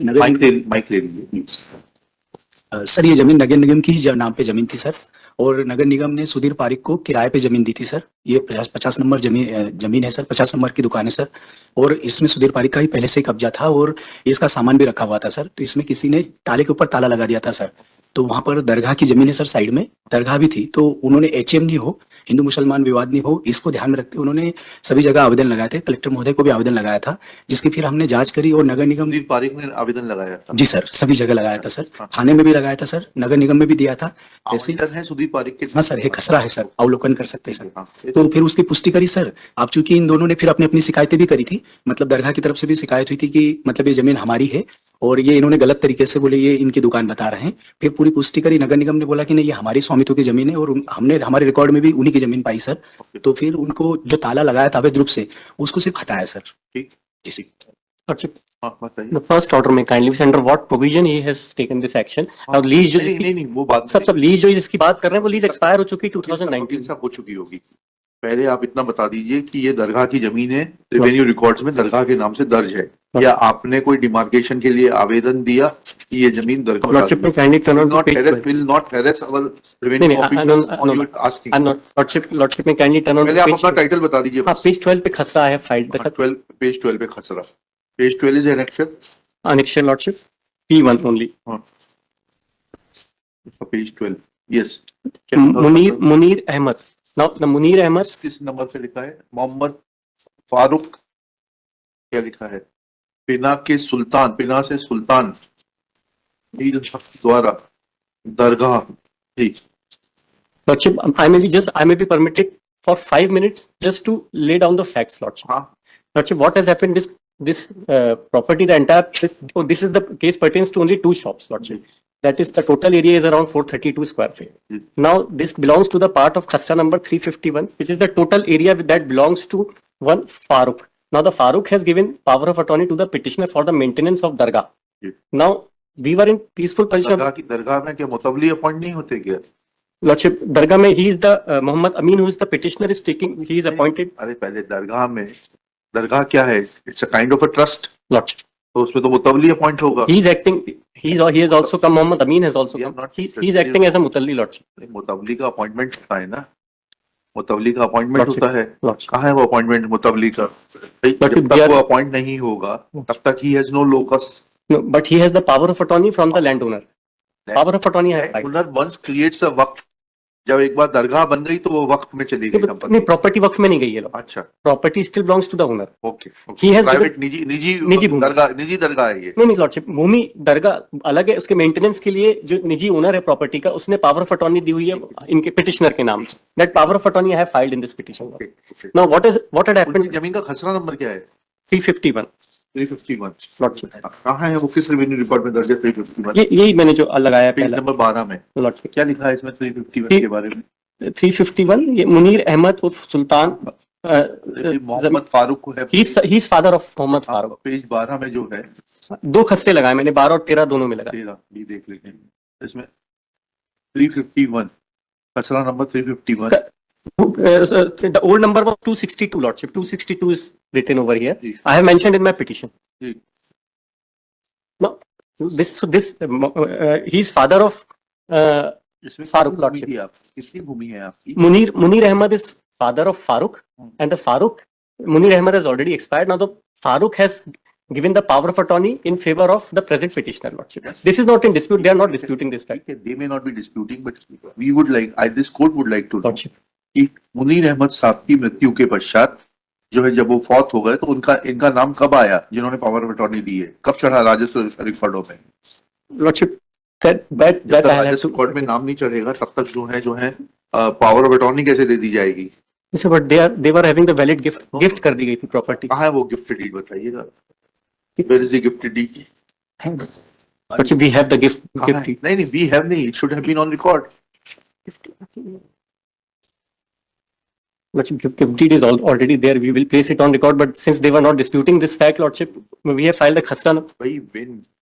Mic ले लीजिए। Sir ये जमीन नगर निगम की ही नाम पे जमीन थी सर, और नगर निगम ने सुधीर पारिक को किराए पे जमीन दी थी सर। ये 50 नंबर जमीन है सर, 50 नंबर की दुकान है सर। और इसमें सुधीर पारिक का ही पहले से ही कब्जा था, और इसका सामान भी रखा हुआ था सर। तो इसमें किसी ने ताले के ऊपर ताला लगा दिया था सर। तो वहां पर दरगाह की जमीन है सर, साइड में दरगाह भी थी। तो उन्होंने एचएम नहीं हो, हिंदू मुसलमान विवाद नहीं हो, इसको ध्यान में रखते हुए उन्होंने सभी जगह आवेदन लगाए थे। कलेक्टर महोदय को भी आवेदन लगाया था, जिसकी फिर हमने जांच करी और नगर निगम। सुधीर पारिक ने आवेदन लगाया था? जी सर, सभी जगह लगाया था सर, हाँ। थाने में भी लगाया था सर, नगर निगम में भी दिया था। ऐसे आवंटन है सुधीर पारिक के? हाँ सर, है खसरा है सर, अवलोकन कर सकते हैं सर। हाँ। तो फिर उसकी पुष्टि करी सर। आप चूंकि इन दोनों ने फिर अपनी अपनी शिकायतें भी करी थी, मतलब दरगाह की तरफ से भी शिकायत हुई थी कि मतलब ये जमीन हमारी है, और ये इन्होंने गलत तरीके से बोले ये इनकी दुकान बता रहे हैं। फिर पूरी पुष्टि करी, नगर निगम ने बोला कि नहीं ये हमारी स्वामित्व की जमीन है, और हमने हमारे रिकॉर्ड में भी उन्हीं की जमीन पाई सर। तो फिर उनको जो ताला लगाया था अवैध रूप से, उसको सिर्फ हटाया सर। ठीक जी। हाँ, बताइए। The first order में kindly see under what provision he has taken this action. Now lease जो नहीं, वो बात सब लीज जो जिसकी बात कर रहे हैं वो लीज एक्सपायर हो चुकी 2019 से हो चुकी होगी। पहले आप इतना बता दीजिए कि ये दरगाह की जमीन है, रेवेन्यू रिकॉर्ड्स में दरगाह के नाम से दर्ज है, या आपने कोई डिमार्केशन के लिए आवेदन दिया कि ये जमीन दरगाह? Lordship में kindly turn on page 12. will not harass our revenue officers on your asking. Lordship में kindly turn on पहले आप अपना टाइटल बता दीजिए। हाँ, पेज 12 पे खसरा है फाइल तक। 12 पेज 12 पे खसरा। Page 12 is annexure Lordship P1 only. Page 12 yes. Munir Ahmed. Now the Munir Ahmed किस नंबर पे लिखा है? मोहम्मद फारूक क्या लिखा है? पिना से सुल्तान द्वारा दरगाह। ठीक। Lordship, I may be permitted for 5 minutes just to lay down the facts, Lordship. हाँ। Lordship, what has happened? This property, the entire this is the case pertains to only 2 shops, Lordship. That is, the total area is around 432 square feet. Now this belongs to the part of Khasra number 351, which is the total area that belongs to one Farooq. Now the Farooq has given power of attorney to the petitioner for the maintenance of Dargah. Now we were in peaceful position. दरगाह में क्या मुतवली appoint नहीं होते क्या? Lordship, Dargah mein he is the Muhammad Amin, who is the petitioner, is taking, he is appointed. अरे पहले दरगाह क्या है? It's a kind of a trust. Lordship, तो उसमें तो मुतवली अपॉइंट होगा। he is acting, he has also come, Muhammad Amin has also come. He is acting as a mutalli, Lordship. मुतवली का appointment होता है ना, मुतवली का अपॉइंटमेंट Lordship, होता है। Lordship. कहाँ है वो अपॉइंटमेंट मुतवली का? जब Lordship, तक they वो are- अपॉइंट नहीं होगा तब तक he has no locus. No, but he has the power of attorney from the landowner. Power of attorney है. Landowner once creates a वक्फ, जब एक बार दरगाह बन गई तो वो वक्त में चली गई संपत्ति। नहीं, प्रॉपर्टी वक्फ में नहीं गई है। अच्छा, property still belongs to the owner. Okay. He has private निजी निजी भूमि। दरगाह है ये। नहीं लॉर्डशिप, भूमि दरगाह अलग है, उसके मेंटेनेंस के लिए जो निजी ओनर है प्रॉपर्टी का, उसने पावर ऑफ अटॉर्नी दी हुई है इनके पिटिशनर के नाम। That power of attorney I have filed in this petition. Now what had happened? जमीन का खसरा नंबर क्या है? 351। 351 लॉर्डशिप, कहाँ है वो? किस रेवेन्यू रिकॉर्ड में दर्ज है 351? यही मैंने जो लगाया पेज पहला नंबर 12 में। लॉर्डशिप। क्या लिखा है इसमें 351 के बारे में? 351 ये मुनीर अहमद उर्फ सुल्तान मोहम्मद फारूक है। He is father of Mohammad Farooq. Page 12 में जो है 2 खस्ते लगाए मैंने, 12 और 13 दोनों में लगा। 13 ये देख लेंगे इसमें 351 खसरा number 351। The old number was 262, Lordship. 262 is written over here. I have mentioned in my petition. No, he is father of Farooq, Lordship. किसकी भूमि है आपकी? Munir Ahmad is father of Farooq, and the Munir Ahmad has already expired. Now the Farooq has given the power of attorney in favor of the present petitioner, Lordship. Yes. This is not in dispute. They are not disputing this fact. They may not be disputing, but we would like, this court would like to know Lordship. कि मुनीर अहमद साहब की मृत्यु के पश्चात जो है, जब वो फौत हो गए तो इनका नाम कब आया जिन्होंने पावर ऑफ अटॉर्नी दी है? कब चढ़ा राजस्व रिकॉर्डों में? Lordship, that राजस्व रिकॉर्ड में नाम नहीं चढ़ेगा तब तक जो है पावर ऑफ अटॉर्नी कैसे दे दी जाएगी? but they were having the valid gift कर दी गई थी प्रॉपर्टी। कहाँ है वो गिफ्ट डीड? बताइएगा। Where is the gift deed? But we have the gift deed. नहीं, we have नहीं, it should have been on record. Lordship, gift deed is already there. We will place it on record. But since they were not disputing this fact, Lordship, we have filed a khasra.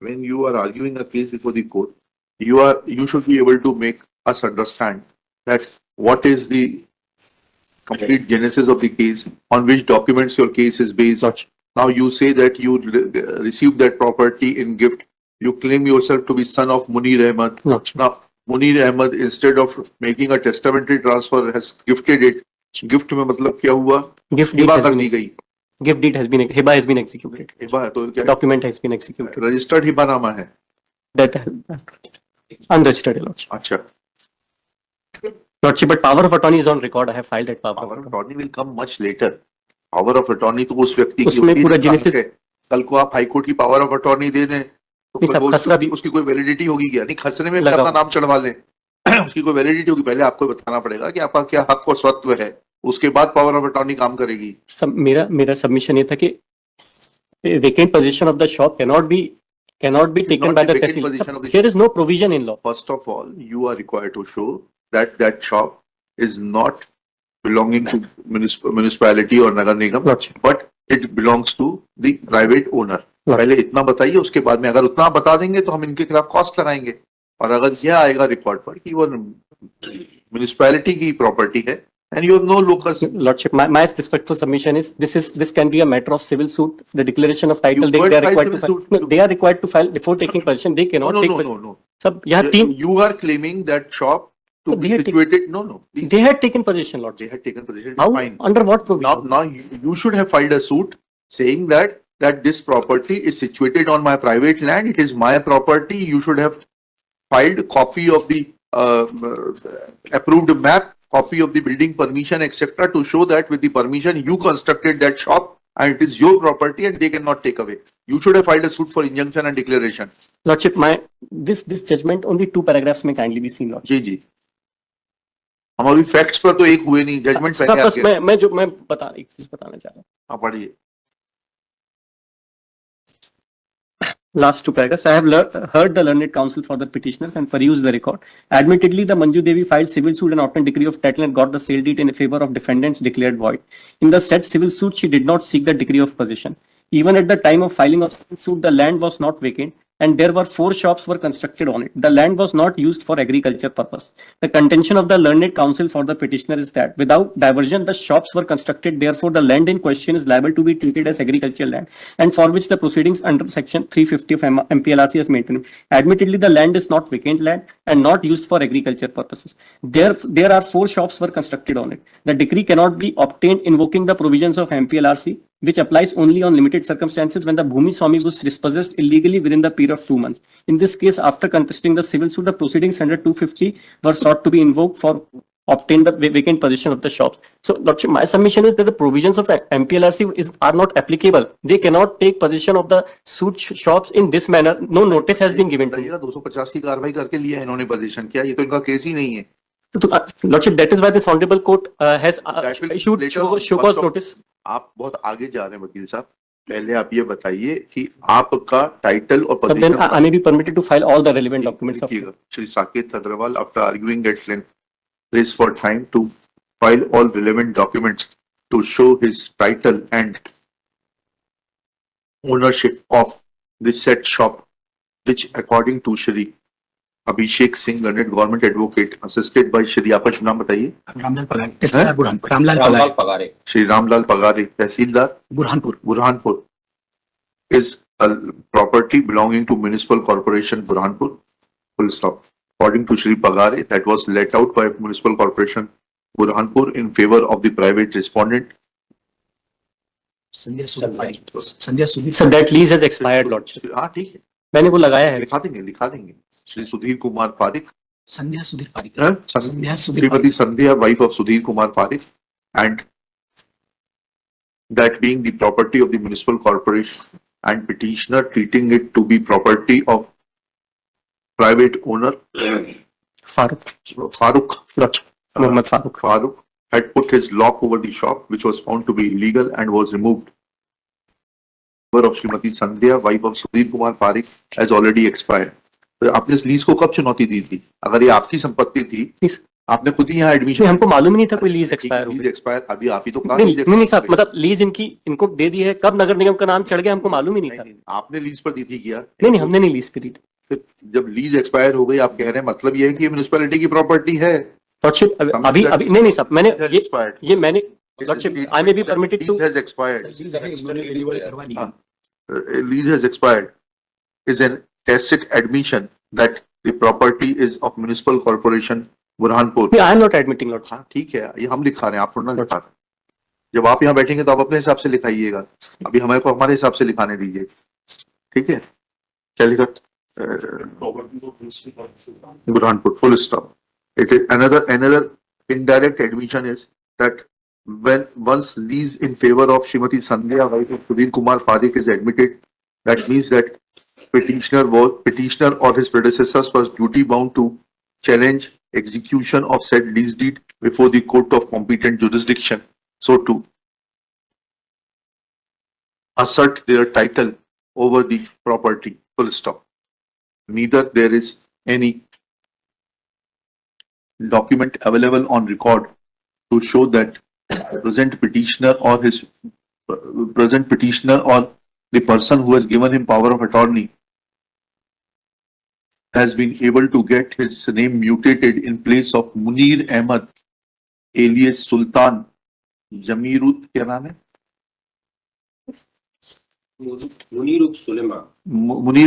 When you are arguing a case before the court, you should be able to make us understand that what is the complete genesis of the case, on which documents your case is based, Now you say that you received that property in gift. You claim yourself to be son of Munir Ahmed. Lordship. Now Munir Ahmed, instead of making a testamentary transfer, has gifted it. Gift में मतलब क्या हुआ? Gift deed Hiba has कर been दी गई. gift deed has been hiba has been executed. Hiba है तो क्या? Document has been executed. Registered हिबानामा है. That unregistered, Your Lordship. अच्छा. Lordship, but power of attorney is on record. I have filed that power of Power of attorney. attorney will come much later. Power of attorney तो उस व्यक्ति की उसमें होती है पूरा जिसका genesis- हक है. कल को आप हाईकोर्ट की पावर ऑफ अटॉर्नी दे दें तो नहीं साहब, वो खसरा भी- उसकी कोई वैलिडिटी होगी क्या? नहीं, खसरे में भी लगाओ। अपना नाम चढ़वा लें. उसकी कोई वैलिडिटी होगी? पहले आपको बताना पड़ेगा कि आपका क्या हक और स्वत्व है, उसके बाद पावर ऑफ अटॉर्नी काम करेगी. मेरा सबमिशन ये था कि vacant possession of the shop cannot be taken not by the the vacant tehsil. position of the There is no provision in law. First of all, you are required to show that that shop is not belonging to municipality or nagar nigam, Lordship. but it belongs to the private owner. Lordship. पहले इतना बताइए, उसके बाद में अगर उतना आप बता देंगे तो हम इनके खिलाफ कॉस्ट लगाएंगे. और अगर यह आएगा रिकॉर्ड पर कि वो म्युनिसिपैलिटी की प्रॉपर्टी है and you have no locus, Lordship, my respectful submission is this can be a matter of civil suit. The declaration of title You they can't are file required to civil file. suit. No, they are required to file before taking possession. They no, cannot no, take no, no, possession. no. Sab, यहाँ तीन You are claiming that shop to So be they had situated. No, no. Please. they had taken possession, Lordship. They had taken possession. How Fine. under what provision? Now you should have filed a suit saying that this property is situated on my private land. It is my property. You should have filed copy of the approved map, copy of the building permission, etc., to show that with the permission you constructed that shop and it is your property and they cannot take away. You should have filed a suit for injunction and declaration. Lordship, this judgment only 2 paragraphs may kindly be seen, Lordship. जी जी. हम अभी facts पर तो एक हुए नहीं, judgement पहले आ बस गया. मैं एक चीज बताना चाह रहा हूँ. हाँ, पढ़िए. Last 2 paragraphs. I have heard the learned counsel for the petitioners and perused the record. Admittedly, the Manju Devi filed civil suit and obtained decree of title and got the sale deed in favor of defendants declared void. In the said civil suit, she did not seek the decree of possession. Even at the time of filing of civil suit, the land was not vacant and there were 4 shops were constructed on it. The land was not used for agriculture purpose. The contention of the learned counsel for the petitioner is that without diversion, the shops were constructed. Therefore, the land in question is liable to be treated as agricultural land and for which the proceedings under section 350 of MPLRC is maintained. Admittedly, the land is not vacant land and not used for agriculture purposes. There are 4 shops were constructed on it. The decree cannot be obtained invoking the provisions of MPLRC, which applies only on limited circumstances when the Bhumi Swami was dispossessed illegally within the period of 2 months. In this case, after contesting the civil suit, the proceedings under 250 were sought to be invoked for obtain the vacant possession of the shops. So, Lordship, my submission is that the provisions of MPLRC are not applicable. They cannot take possession of the suit shops in this manner. No notice has been given to me. 250 की कार्रवाई करके लिया है इन्होंने position किया, ये तो इनका केस ही नहीं है. Lordship, that is why this honorable court has That will issued later show on, cause first of- notice. आप बहुत आगे जा रहे हैं वकील साहब. पहले आप ये बताइए कि आपका टाइटल और But then position I may be permitted to file all the relevant documents of लिखिएगा. Shri Saket Agarwal, after arguing at length, prays for time to file all relevant documents to show his title and ownership of the said shop, which according to Shri Abhishek Singh, learned government advocate, assisted by Shri, आपका शुभ नाम बताइए. रामलाल पगारे, तहसीलदार बुरहानपुर. रामलाल पगारे, श्री रामलाल पगारे, तहसीलदार Burhanpur. Burhanpur, is a property belonging to Municipal Corporation Burhanpur. Full stop. According to Shri Pagare, that was let out by Municipal Corporation Burhanpur in favor of the private respondent. Sandhya Sudhir. So that lease has expired, Lordship. हाँ, ठीक है, मैंने वो लगाया है. लिखा देंगे. श्री सुधीर कुमार पारिक, संध्या सुधीर पारिक. हाँ? संध्या सुधीर श्रीमती संध्या, wife of Sudhir Kumar Parik, and that being the property of the municipal corporation and petitioner treating it to be property of private owner Farooq. Lordship. Mohammed Farooq. Farooq had put his lock over the shop, which was found to be illegal and was removed. Of Srimati Sandhya, wife of Sudhir Kumar Parik, has already expired. तो आपने इस lease को कब चुनौती दी थी? अगर ये आपकी संपत्ति थी, Please. आपने खुद ही यहाँ एडमिशन. हमको मालूम ही नहीं था कोई लीज एक्सपायर हो लीज गई. एक्सपायर, अभी आप ही तो कहा. नहीं साहब, मतलब लीज इनको दे दी है. कब नगर निगम का नाम चढ़ गया हमको मालूम ही नहीं था. आपने लीज पर दी थी क्या? नहीं, हमने नहीं लीज पे दी थी. फिर जब लीज एक्सपायर हो गई, आप कह रहे हैं मतलब ये है कि ये म्युनिसिपैलिटी की प्रॉपर्टी है. Lordship, अभी नहीं साहब, मैंने expired. ये मैंने Lordship, I may be permitted to. Lease has expired. Lease है इन्होंने रिन्यूअल करवानी है. Lease has expired is an tacit admission that the property is of municipal corporation Burhanpur. I am not admitting, Lordship. हाँ ठीक है, ये हम लिखा रहे हैं, आप थोड़ा ना लिखा रहे हैं. जब आप यहाँ बैठेंगे तो आप अपने हिसाब से लिखाइएगा, अभी हमारे को हमारे हिसाब से लिखाने दीजिए. ठीक है, क्या लिखा? Burhanpur, full stop. It is another indirect admission is that when once lease in favor of Srimati Sandhya wife of Sudhir Kumar Parekh is admitted, that means that petitioner or his predecessors was duty bound to challenge execution of said lease deed before the court of competent jurisdiction, so to assert their title over the property, full stop. Neither there is any document available on record to show that present petitioner or the person who has given him power of attorney has been able to get his name mutated in place of Munir Ahmed alias Sultan Jamirut, क्या नाम है? Munir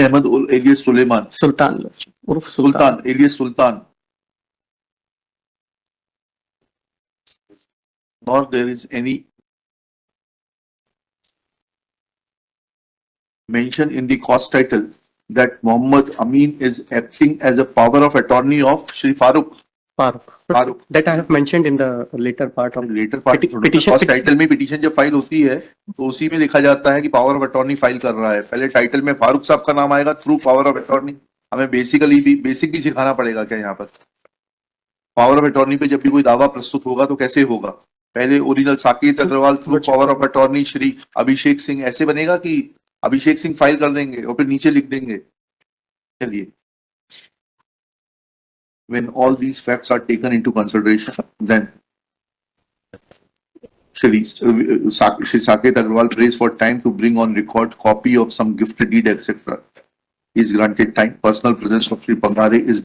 Ahmed alias Suleiman. Sultan, Lordship. Urf Sultan alias Sultan. Nor there is any mention in the cost title that Muhammad Amin is acting as a power of attorney of Shri Farooq. Farooq. That I have mentioned in the later part of Later part petition. cost title में petition जब file होती है तो उसी में लिखा जाता है कि पावर ऑफ अटॉर्नी फाइल कर रहा है. पहले टाइटल में फारूक साहब का नाम आएगा थ्रू पावर ऑफ अटॉर्नी. हमें बेसिक भी सिखाना पड़ेगा क्या यहाँ पर? पावर ऑफ अटॉर्नी पे जब भी कोई दावा प्रस्तुत होगा तो कैसे होगा? पहले original Saket Agrawal through power of attorney Shri Abhishek Singh ऐसे बनेगा कि अभिषेक सिंह फाइल कर देंगे और फिर नीचे लिख देंगे. चलिए, when all these facts are taken into consideration, then Shri Saket Agarwal prays for time to bring on record copy of some gift deed, etc. Is granted time. Personal presence of Shri Pangare is